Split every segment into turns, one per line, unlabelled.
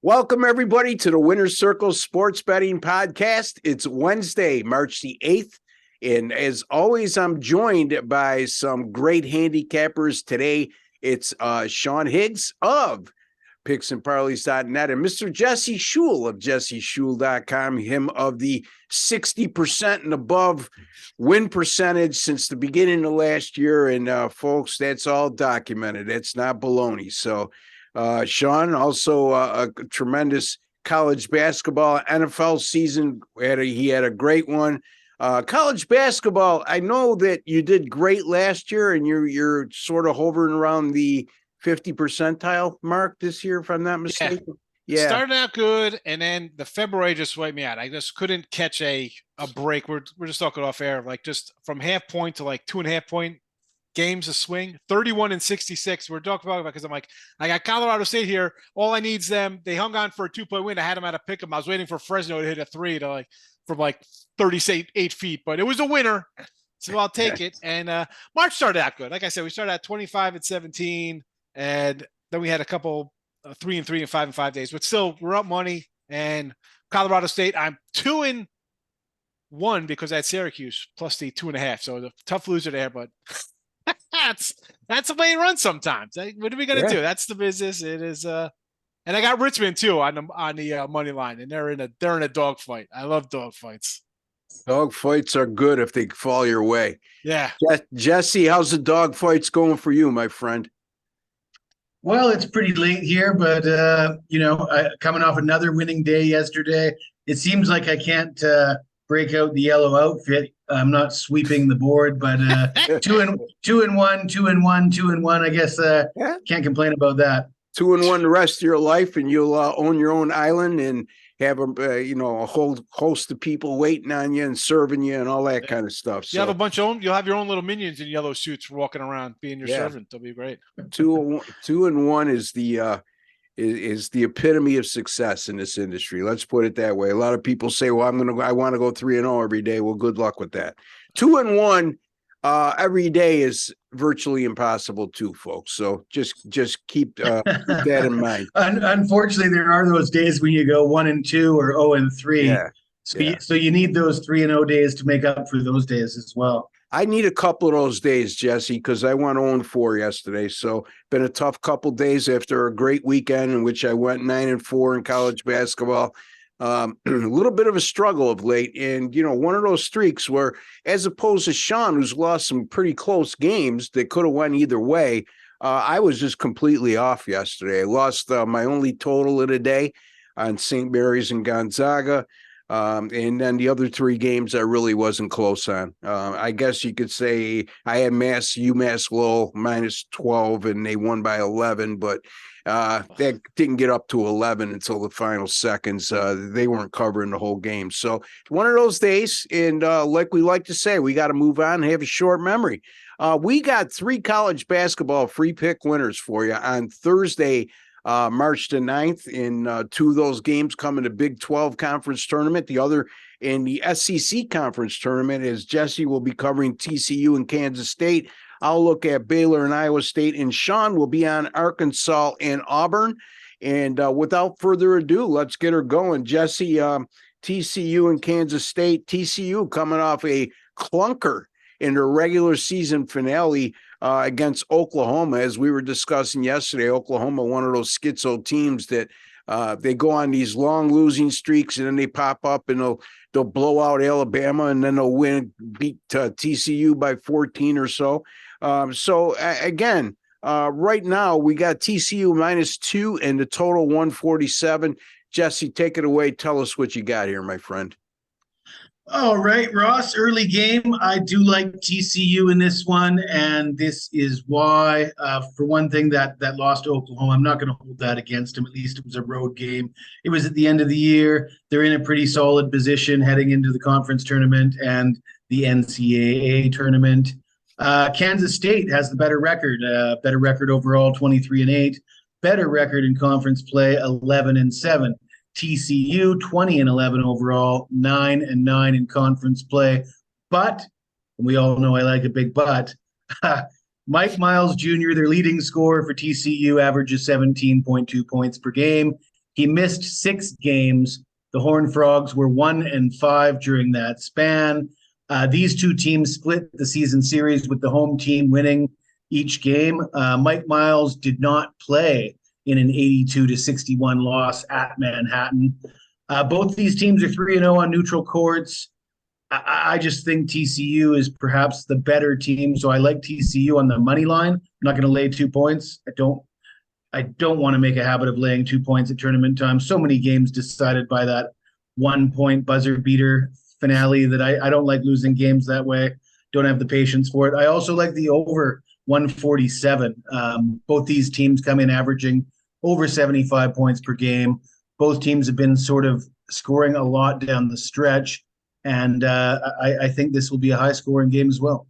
Welcome, everybody, to the Winner's Circle Sports Betting Podcast. It's Wednesday, March the 8th. And as always, I'm joined by some great handicappers. Today, it's Sean Higgs of PicksandParleys.net and Mr. Jesse Shule of JesseShule.com, him of the 60% and above win percentage since the beginning of last year. And folks, that's all documented. It's not baloney. So, Sean, also a tremendous college basketball NFL season. He had a great one. College basketball, I know that you did great last year, and you're sort of hovering around the 50 percentile mark this year, if I'm not mistaken.
Yeah. Started out good, and then the February just wiped me out. I just couldn't catch a break. We're just talking off air, like just from half point to like 2.5 point games a swing, 31 and 66. We're talking about because I'm like, I got Colorado State here. All I need is them. They hung on for a 2-point win. I had them at a pick 'em. I was waiting for Fresno to hit a three to from 38 feet, but it was a winner. So I'll take it. And March started out good. Like I said, we started at 25 and 17, and then we had a couple 3 and 3 and 5 and 5 days, but still we're up money. And Colorado State, I'm 2-1 because I had Syracuse plus the 2.5. So the tough loser there, but that's the way it runs sometimes. What are we gonna do? That's the business. It is. And I got Richmond too on the money line, and they're in a dog fight. I love dog fights.
Dog fights are good if they fall your way.
Yeah.
Jesse, how's the dog fights going for you, my friend?
Well, it's pretty late here, but coming off another winning day yesterday, it seems like I can't break out the yellow outfit. I'm not sweeping the board, but 2-1. I guess can't complain about that.
2-1 the rest of your life, and you'll own your own island and have a whole host of people waiting on you and serving you and all that kind of stuff.
You have a bunch of them. You'll have your own little minions in yellow suits walking around, being your servant. They'll be great.
2-1 is the epitome of success in this industry. Let's put it that way. A lot of people say, well, I want to go 3-0 every day. Well, good luck with that. 2-1 every day is virtually impossible too, folks. So just keep that in mind.
Unfortunately, there are those days when you go 1-2 or 0-3.
Yeah.
So you need those 3-0 days to make up for those days as well.
I need a couple of those days, Jesse, because I went 0-4 yesterday. So been a tough couple of days after a great weekend in which I went 9-4 in college basketball. A little bit of a struggle of late. And, one of those streaks where, as opposed to Sean, who's lost some pretty close games that could have went either way, I was just completely off yesterday. I lost my only total of the day on St. Mary's and Gonzaga. And then the other 3 games I really wasn't close on. I guess you could say I had UMass Lowell -12 and they won by 11, but that didn't get up to 11 until the final seconds. They weren't covering the whole game. So one of those days, and like we like to say, we got to move on and have a short memory. We got 3 college basketball free pick winners for you on Thursday, March the 9th, in 2 of those games come in the Big 12 conference tournament. The other in the SEC conference tournament, as Jesse will be covering TCU and Kansas State. I'll look at Baylor and Iowa State, and Sean will be on Arkansas and Auburn. And without further ado, let's get her going. Jesse, TCU and Kansas State. TCU coming off a clunker in their regular season finale against Oklahoma. As we were discussing yesterday, Oklahoma, one of those schizo teams that they go on these long losing streaks and then they pop up and they'll blow out Alabama and then they'll beat TCU by 14 or so. Again, right now we got TCU -2 and the total 147. Jesse, take it away. Tell us what you got here, my friend.
All right, Ross, early game. I do like TCU in this one, and this is why. For one thing, that loss to Oklahoma, I'm not going to hold that against them. At least it was a road game. It was at the end of the year. They're in a pretty solid position heading into the conference tournament and the NCAA tournament. Kansas State has the better record overall, 23-8. Better record in conference play, 11-7. TCU 20-11 overall, 9-9 in conference play. But, and we all know I like a big but, Mike Miles Jr., their leading scorer for TCU, averages 17.2 points per game. He missed 6 games. The Horned Frogs were 1-5 during that span. These two teams split the season series with the home team winning each game. Mike Miles did not play in an 82-61 loss at Manhattan. Both these teams are 3-0 on neutral courts. I just think TCU is perhaps the better team, so I like TCU on the money line. I'm not going to lay 2 points. I don't want to make a habit of laying 2 points at tournament time. So many games decided by that 1 point buzzer beater finale that I don't like losing games that way. Don't have the patience for it. I also like the over 147. Both these teams come in averaging over 75 points per game. Both teams have been sort of scoring a lot down the stretch. And I think this will be a high-scoring game as well.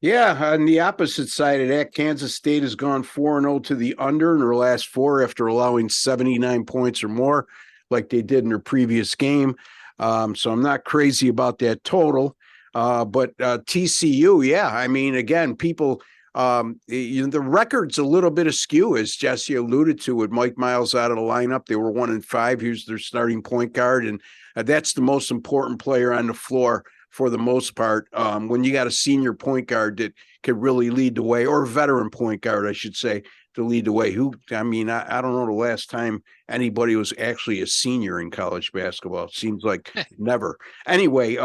Yeah, on the opposite side of that, Kansas State has gone 4-0 to the under in their last 4 after allowing 79 points or more, like they did in their previous game. So I'm not crazy about that total. But TCU, yeah, I mean, again, people, the record's a little bit askew, as Jesse alluded to, with Mike Miles out of the lineup. They were 1-5. He was their starting point guard, and that's the most important player on the floor for the most part. When you got a senior point guard that could really lead the way, or a veteran point guard, I should say, to lead the way. I don't know the last time anybody was actually a senior in college basketball. It seems like never. Anyway,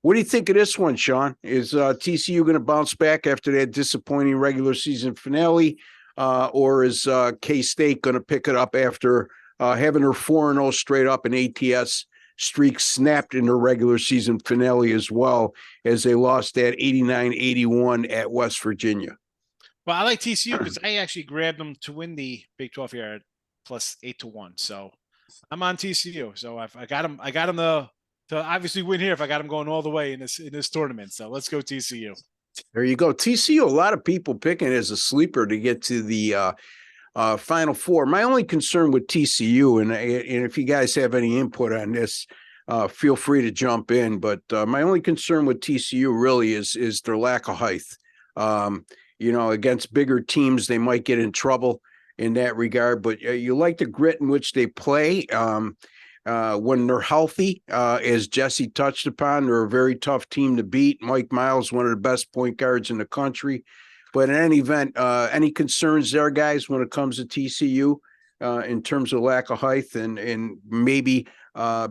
what do you think of this one, Sean? Is TCU going to bounce back after that disappointing regular season finale, or is K-State going to pick it up after having her 4-0 straight up and ATS streak snapped in their regular season finale as well, as they lost that 89-81 at West Virginia?
Well, I like TCU because I actually grabbed them to win the Big 12 here at plus 8-1. So I'm on TCU. So I got them to obviously win here if I got them going all the way in this tournament. So let's go TCU.
There you go. TCU, a lot of people picking it as a sleeper to get to the Final Four. My only concern with TCU, and if you guys have any input on this, feel free to jump in. But my only concern with TCU really is their lack of height. Against bigger teams, they might get in trouble in that regard. But you like the grit in which they play. When they're healthy, as Jesse touched upon, they're a very tough team to beat. Mike Miles, one of the best point guards in the country. But in any event, any concerns there, guys, when it comes to TCU in terms of lack of height and maybe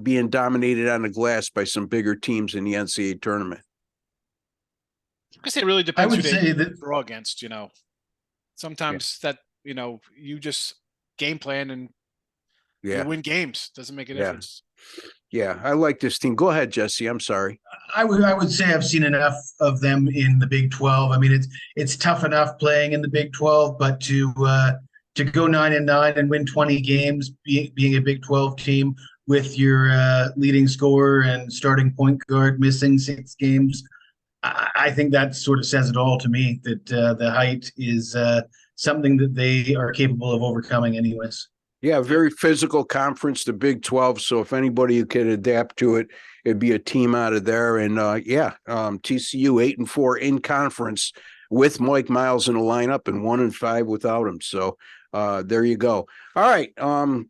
being dominated on the glass by some bigger teams in the NCAA tournament?
I guess it really depends who they
that
draw against, Sometimes that, you just game plan and you win games. Doesn't make a difference.
Yeah, I like this team. Go ahead, Jesse. I'm sorry.
I would say I've seen enough of them in the Big 12. I mean, it's tough enough playing in the Big 12, but to go 9-9 and win 20 games, being a Big 12 team with your leading scorer and starting point guard missing 6 games, I think that sort of says it all to me, that the height is something that they are capable of overcoming anyways.
Yeah, very physical conference, the Big 12. So if anybody who can adapt to it, it'd be a team out of there. And TCU 8-4 in conference with Mike Miles in the lineup and 1-5 without him. So there you go. All right,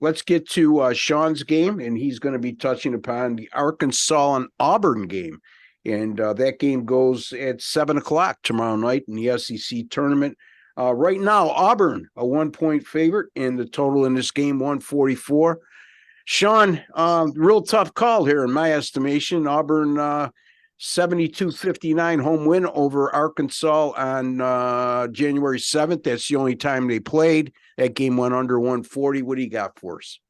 let's get to Sean's game, and he's going to be touching upon the Arkansas and Auburn game. And that game goes at 7:00 tomorrow night in the SEC tournament. Right now, Auburn, a 1-point favorite, and the total in this game, 144. Sean, real tough call here in my estimation. Auburn, 72-59 home win over Arkansas on January 7th. That's the only time they played. That game went under 140. What do you got for us?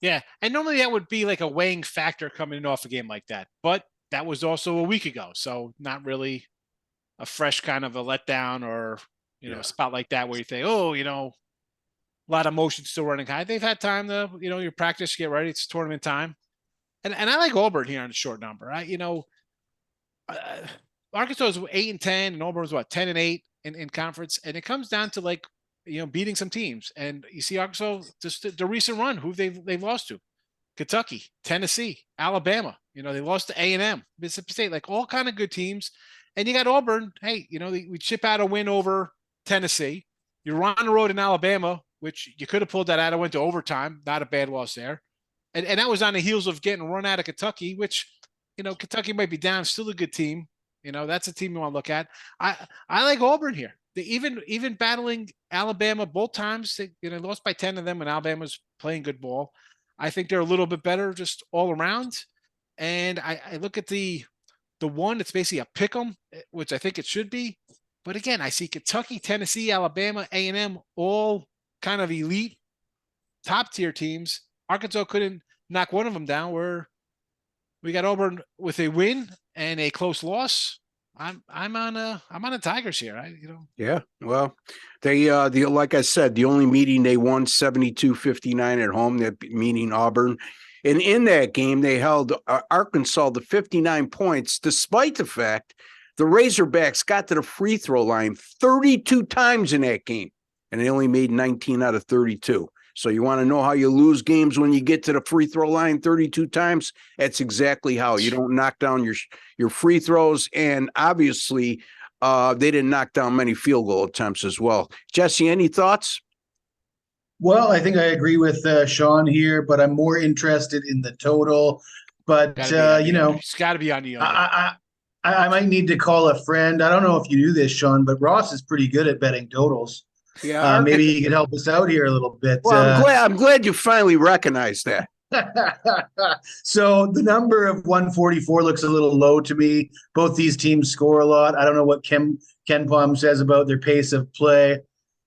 Yeah, and normally that would be like a weighing factor coming off a game like that. But that was also a week ago, so not really a fresh kind of a letdown or – a spot like that where you think, a lot of motion still running high. They've had time to, your practice, get ready. It's tournament time. And I like Auburn here on the short number. Arkansas is 8-10 and Auburn was 10-8 in conference. And it comes down to beating some teams. And you see Arkansas, just the recent run, who they've lost to. Kentucky, Tennessee, Alabama. They lost to A&M, Mississippi State, all kind of good teams. And you got Auburn. Hey, we chip out a win over Tennessee. You're on the road in Alabama, which you could have pulled that out and went to overtime. Not a bad loss there. And that was on the heels of getting run out of Kentucky, which, Kentucky might be down, still a good team. That's a team you want to look at. I like Auburn here. Even battling Alabama both times, they lost by 10 of them when Alabama's playing good ball. I think they're a little bit better just all around. And I look at the one, it's basically a pick 'em, which I think it should be. But again, I see Kentucky, Tennessee, Alabama, A&M, all kind of elite top tier teams. Arkansas couldn't knock one of them down. We got Auburn with a win and a close loss. I'm on the Tigers here.
Yeah. Well, they like I said, the only meeting they won 72-59 at home, that meaning Auburn. And in that game, they held Arkansas to 59 points, despite the fact the Razorbacks got to the free throw line 32 times in that game, and they only made 19 out of 32. So you want to know how you lose games when you get to the free throw line 32 times? That's exactly how. You don't knock down your free throws, and obviously they didn't knock down many field goal attempts as well. Jesse, any thoughts?
Well, I think I agree with Sean here, but I'm more interested in the total. But
it's got to be on the under.
I might need to call a friend. I don't know if you knew this, Sean, but Ross is pretty good at betting totals.
Yeah,
maybe he could help us out here a little bit.
Well, I'm glad you finally recognized that.
So the number of 144 looks a little low to me. Both these teams score a lot. I don't know what Ken Palm says about their pace of play.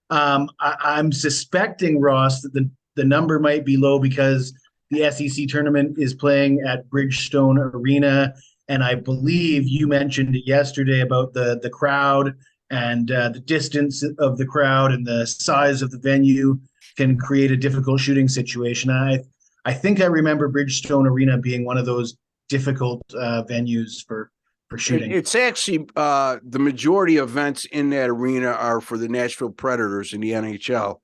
I'm suspecting, Ross, that the number might be low because the SEC tournament is playing at Bridgestone Arena, and I believe you mentioned it yesterday about the crowd. And the distance of the crowd and the size of the venue can create a difficult shooting situation. I think I remember Bridgestone Arena being one of those difficult venues for shooting.
It's actually the majority of events in that arena are for the Nashville Predators in the NHL.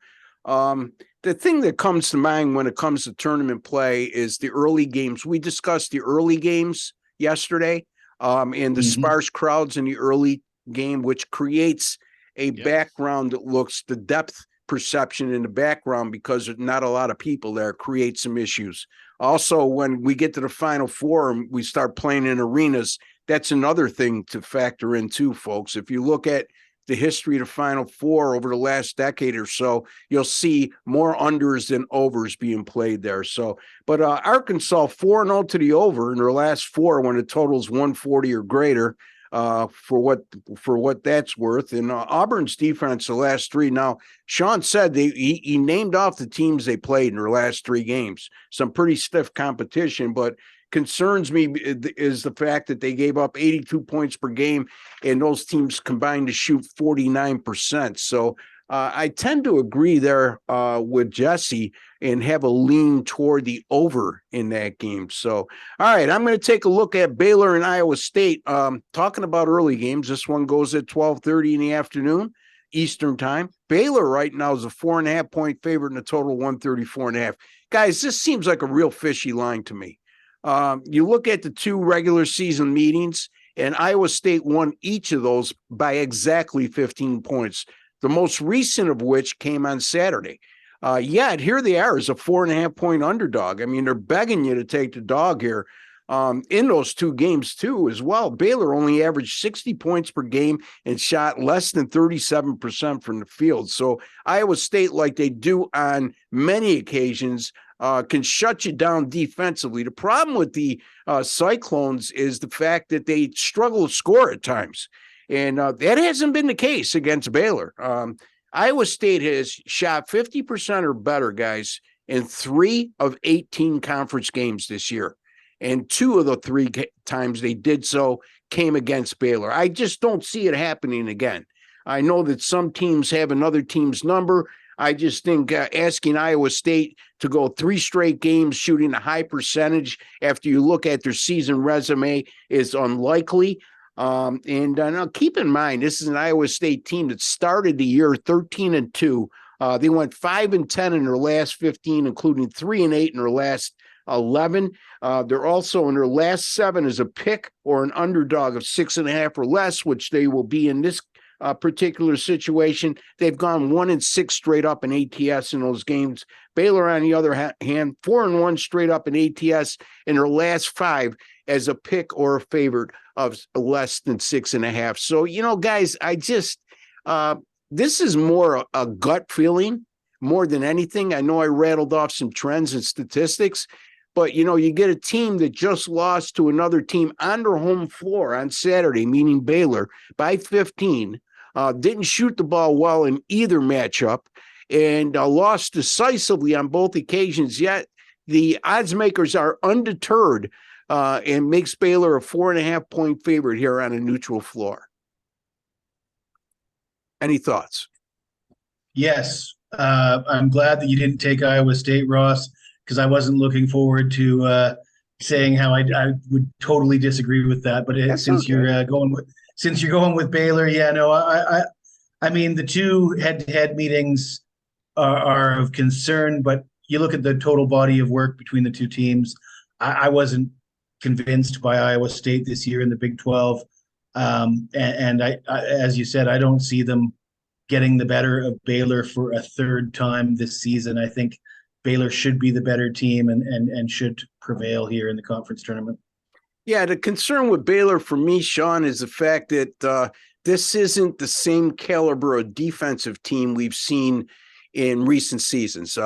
The thing that comes to mind when it comes to tournament play is the early games. We discussed the early games yesterday and the sparse crowds in the early game, which creates a background that looks the depth perception in the background because there's not a lot of people there, creates some issues. Also, when we get to the Final Four and we start playing in arenas, that's another thing to factor in too, folks. If you look at the history of the Final Four over the last decade or so, you'll see more unders than overs being played there. So, but Arkansas 4-0 to the over in their last four when the total's 140 or greater. For what that's worth. And Auburn's defense the last three. Now, Sean said he named off the teams they played in their last three games. Some pretty stiff competition, but concerns me is the fact that they gave up 82 points per game, and those teams combined to shoot 49%. So I tend to agree there with Jesse and have a lean toward the over in that game. So, all right, I'm going to take a look at Baylor and Iowa State. Talking about early games, this one goes at 12:30 in the afternoon, Eastern time. Baylor right now is a 4.5-point favorite in a total 134.5. Guys, this seems like a real fishy line to me. You look at the two regular season meetings, and Iowa State won each of those by exactly 15 points. The most recent of which came on Saturday. Yet here they are as a 4.5-point underdog. I mean, they're begging you to take the dog here in those two games too as well. Baylor only averaged 60 points per game and shot less than 37% from the field. So Iowa State, like they do on many occasions, can shut you down defensively. The problem with the Cyclones is the fact that they struggle to score at times. And that hasn't been the case against Baylor. Iowa State has shot 50% or better, guys, in 3 of 18 conference games this year. And 2 of the 3 times they did so came against Baylor. I just don't see it happening again. I know that some teams have another team's number. I just think asking Iowa State to go 3 straight games shooting a high percentage after you look at their season resume is unlikely. Now keep in mind, this is an Iowa State team that started the year 13-2. They went 5-10 in their last 15, including 3-8 in their last 11. They're also in their last 7 as a pick or an underdog of 6.5 or less, which they will be in this particular situation. They've gone 1-6 straight up in ATS in those games. Baylor, on the other hand, 4-1 straight up in ATS in their last 5 as a pick or a favorite of less than 6.5. So, guys, I just this is more a gut feeling more than anything. I know I rattled off some trends and statistics, but, you get a team that just lost to another team on their home floor on Saturday, meaning Baylor, by 15, didn't shoot the ball well in either matchup, and lost decisively on both occasions. Yet the odds makers are undeterred and makes Baylor a 4.5-point favorite here on a neutral floor. Any thoughts?
Yes. I'm glad that you didn't take Iowa State, Ross, because I wasn't looking forward to saying how I would totally disagree with that. But since you're going with Baylor, yeah, no, I mean, the two head-to-head meetings are of concern, but you look at the total body of work between the two teams. I wasn't convinced by Iowa State this year in the Big 12, and I, as you said, I don't see them getting the better of Baylor for a third time this season. I think Baylor should be the better team and should prevail here in the conference tournament.
Yeah, the concern with Baylor for me, Sean, is the fact that this isn't the same caliber of defensive team we've seen in recent seasons.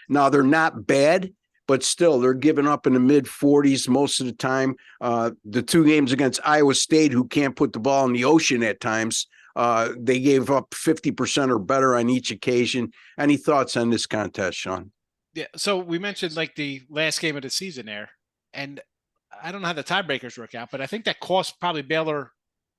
Now, they're not bad, but still, they're giving up in the mid-40s most of the time. The 2 games against Iowa State, who can't put the ball in the ocean at times, they gave up 50% or better on each occasion. Any thoughts on this contest, Sean?
Yeah, so we mentioned like the last game of the season there, and I don't know how the tiebreakers work out, but I think that cost probably Baylor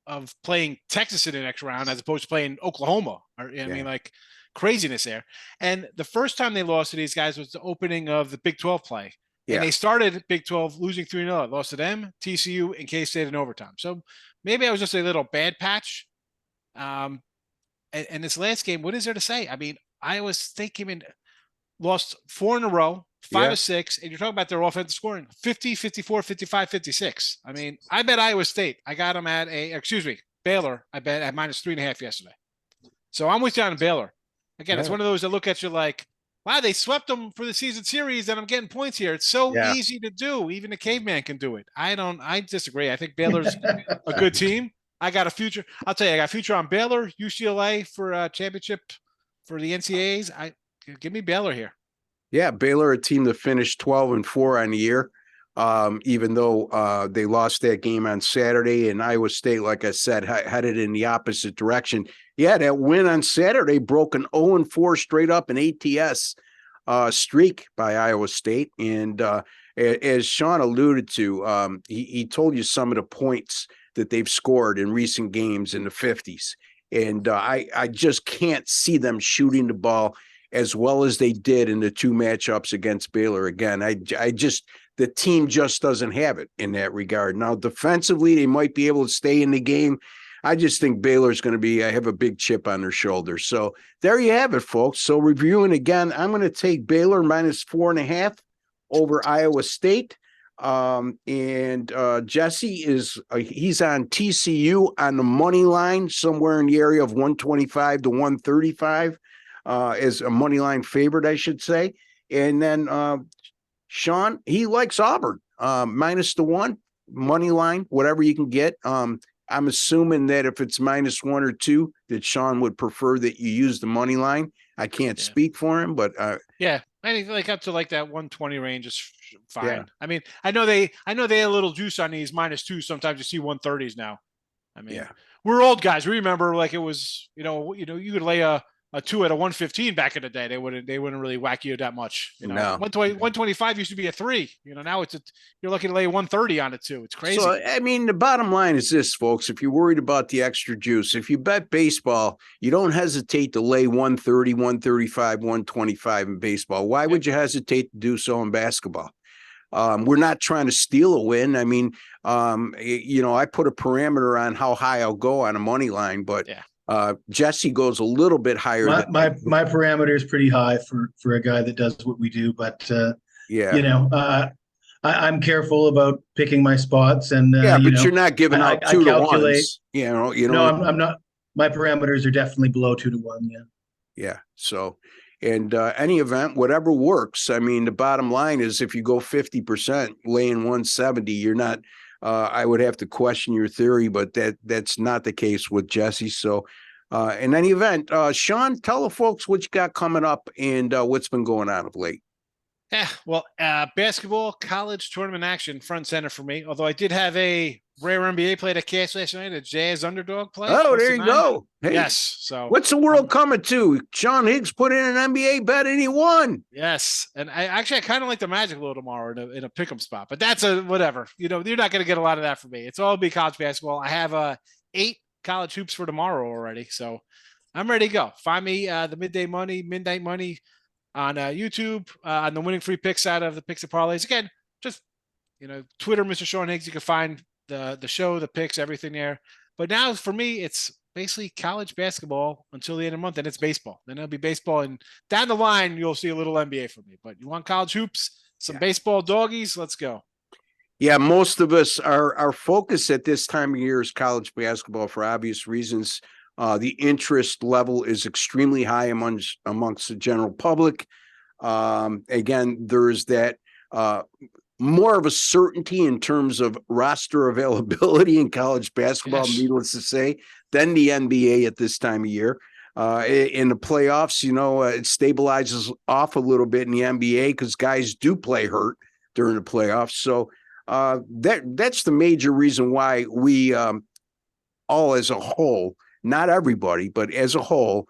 of playing Texas in the next round as opposed to playing Oklahoma. I mean, like craziness there. And the first time they lost to these guys was the opening of the Big 12 play. Yeah. And they started Big 12 losing 3-0. Lost to them, TCU, and K-State in overtime. So maybe I was just a little bad patch. And this last game, what is there to say? I mean, Iowa State came in, lost 4 in a row, 5 of 6, and you're talking about their offensive scoring 50, 54, 55, 56. I mean, I bet Iowa State. I got them at Baylor. I bet at -3.5 yesterday. So I'm with you on Baylor. Again, it's one of those that look at you like, wow, they swept them for the season series and I'm getting points here. It's so easy to do. Even a caveman can do it. I disagree. I think Baylor's a good team. I got a future. I'll tell you, I got a future on Baylor, UCLA for a championship for the NCAAs. Give me Baylor here.
Yeah, Baylor, a team that finished 12-4 on the year, even though they lost that game on Saturday, and Iowa State, like I said, headed in the opposite direction. Yeah, that win on Saturday broke an 0-4 straight up in ATS streak by Iowa State. And as Sean alluded to, he told you some of the points that they've scored in recent games in the 50s. And I just can't see them shooting the ball as well as they did in the 2 matchups against Baylor. Again, the team just doesn't have it in that regard. Now, defensively, they might be able to stay in the game. I just think Baylor's going to have a big chip on their shoulder. So there you have it, folks. So reviewing again, I'm going to take Baylor -4.5 over Iowa State. And Jesse he's on TCU on the money line, somewhere in the area of 125 to 135 as a money line favorite, I should say. And then Sean, he likes Auburn -1 money line, whatever you can get. I'm assuming that if it's -1 or 2, that Sean would prefer that you use the money line. I can't speak for him, but
I think like up to like that 120 range is fine. Yeah. I mean, I know they had a little juice on these -2. Sometimes you see 130s now. I mean, we're old guys. We remember like it was, you could lay a 2 at a 115 back in the day. They wouldn't really whack you that much. No. 125 used to be a 3. Now you're lucky to lay 130 on it too. It's crazy.
So I mean, the bottom line is this, folks. If you're worried about the extra juice, if you bet baseball, you don't hesitate to lay 130, 135, 125 in baseball. Why would you hesitate to do so in basketball? We're not trying to steal a win. I mean, I put a parameter on how high I'll go on a money line, but Jesse goes a little bit higher.
My parameter is pretty high for a guy that does what we do, but I'm careful about picking my spots, and
but you're not giving out 2 to 1s.
No, I'm not. my parameters are definitely below 2-1. Yeah.
Yeah. So, and any event, whatever works. I mean, the bottom line is if you go 50% laying 170, you're not, I would have to question your theory, but that's not the case with Jesse. So, in any event, Sean, tell the folks what you got coming up and what's been going on of late.
Yeah, well, basketball, college tournament action, front center for me. Although I did have a rare NBA play to cash last night, a Jazz underdog play.
Oh, there you go. Hey,
yes. So
what's the world coming to? Sean Higgs put in an NBA bet and he won.
Yes, and I kind of like the Magic a little tomorrow in a pick'em spot, but that's a whatever. You're not going to get a lot of that from me. It's all be college basketball. I have 8 college hoops for tomorrow already, so I'm ready to go. Find me the midnight money on YouTube on the winning free picks side of the picks and parlays. Again, just Twitter, Mr. Sean Higgs. You can find the show, the picks, everything there. But now for me, it's basically college basketball until the end of the month, and it's baseball. Then it'll be baseball, and down the line you'll see a little NBA from me. But you want college hoops, some baseball doggies? Let's go.
Yeah, most of us our focus at this time of year is college basketball for obvious reasons. The interest level is extremely high amongst the general public. Again, there's that more of a certainty in terms of roster availability in college basketball, needless to say, than the NBA at this time of year. In the playoffs, it stabilizes off a little bit in the NBA because guys do play hurt during the playoffs. So that's the major reason why we all as a whole, not everybody, but as a whole,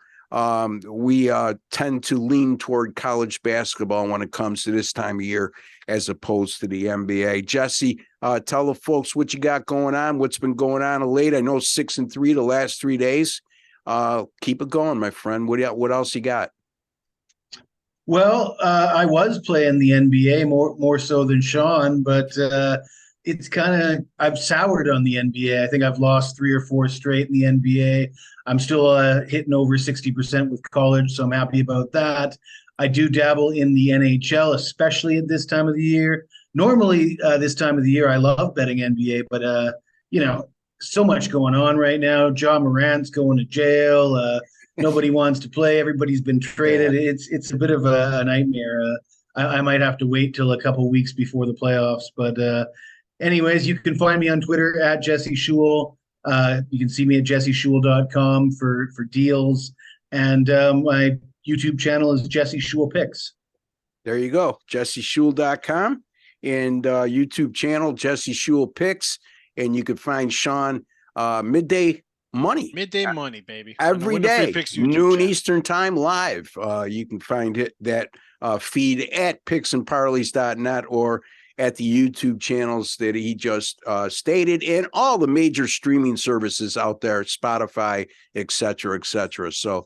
we tend to lean toward college basketball when it comes to this time of year as opposed to the NBA. Jesse, tell the folks what you got going on, what's been going on of late. I know 6-3 the last 3 days. Keep it going, my friend. What else you got?
Well, I was playing the NBA more so than Sean, but it's I've soured on the NBA. I think I've lost 3 or 4 straight in the NBA. I'm still hitting over 60% with college, so I'm happy about that. I do dabble in the NHL, especially at this time of the year. Normally, this time of the year, I love betting NBA, but so much going on right now. Ja Morant's going to jail. Nobody wants to play. Everybody's been traded. Yeah. It's a bit of a nightmare. I might have to wait till a couple weeks before the playoffs. But anyways, you can find me on Twitter at Jesse Shule. You can see me at jesseshule.com for deals. And my YouTube channel is Jesse Shule Picks.
There you go. jesseshule.com and YouTube channel, Jesse Shule Picks. And you can find Sean midday money,
baby,
every day, noon Eastern time live. You can find that feed at picksandparleys.net or at the YouTube channels that he just stated, and all the major streaming services out there, Spotify, et cetera, et cetera. So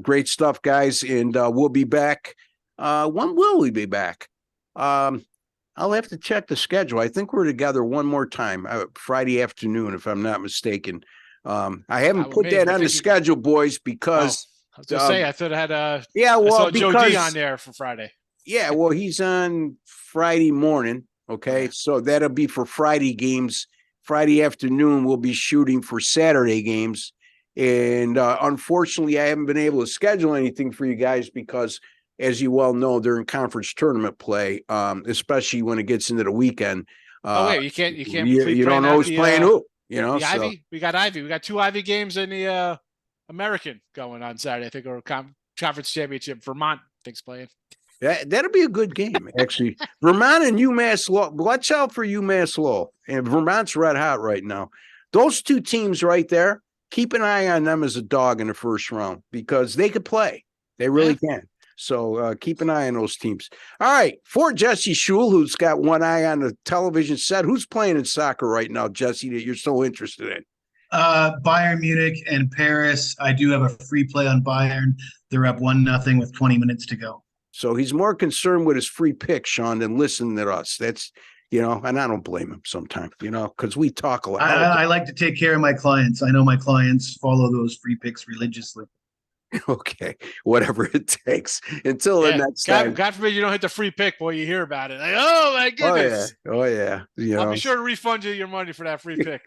great stuff, guys. And we'll be back. When will we be back? I'll have to check the schedule. I think we're together one more time, Friday afternoon, if I'm not mistaken. I haven't put that on the schedule, boys, because
I was gonna say I thought I had
I
saw Joe D on there for Friday.
Yeah, well, he's on Friday morning. Okay, so that'll be for Friday games. Friday afternoon, we'll be shooting for Saturday games, and unfortunately, I haven't been able to schedule anything for you guys because, as you well know, during conference tournament play, especially when it gets into the weekend.
You can't.
You don't know who's playing who.
Ivy. We got Ivy. We got 2 Ivy games in the American going on Saturday. I think, or conference championship. Vermont, I think's playing.
That'll be a good game, actually. Vermont and UMass Lowell. Watch out for UMass Lowell. And Vermont's red hot right now. Those 2 teams right there, keep an eye on them as a dog in the first round because they could play. They really can. So keep an eye on those teams. All right. For Jesse Shule, who's got one eye on the television set, who's playing in soccer right now, Jesse, that you're so interested in?
Bayern Munich and Paris. I do have a free play on Bayern. They're up 1-0 with 20 minutes to go.
So he's more concerned with his free pick, Sean, than listening to us. That's, and I don't blame him sometimes, because we talk a lot.
I like to take care of my clients. I know my clients follow those free picks religiously.
Okay, whatever it takes. Until the next time.
God forbid you don't hit the free pick, boy. You hear about it. Like, oh my goodness.
Oh yeah.
I'll be sure to refund you your money for that free pick.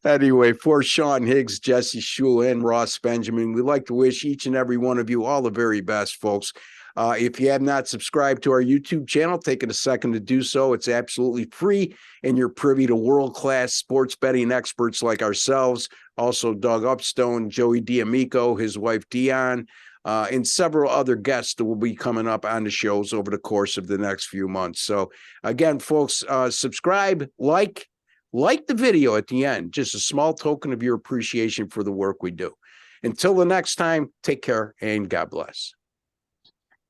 Anyway, for Sean Higgs, Jesse Shula, and Ross Benjamin, we'd like to wish each and every one of you all the very best, folks. If you have not subscribed to our YouTube channel, take it a second to do so. It's absolutely free, and you're privy to world-class sports betting experts like ourselves, also Doug Upstone, Joey D'Amico, his wife Dion, and several other guests that will be coming up on the shows over the course of the next few months. So again, folks, subscribe, like the video at the end, just a small token of your appreciation for the work we do. Until the next time, take care and God bless.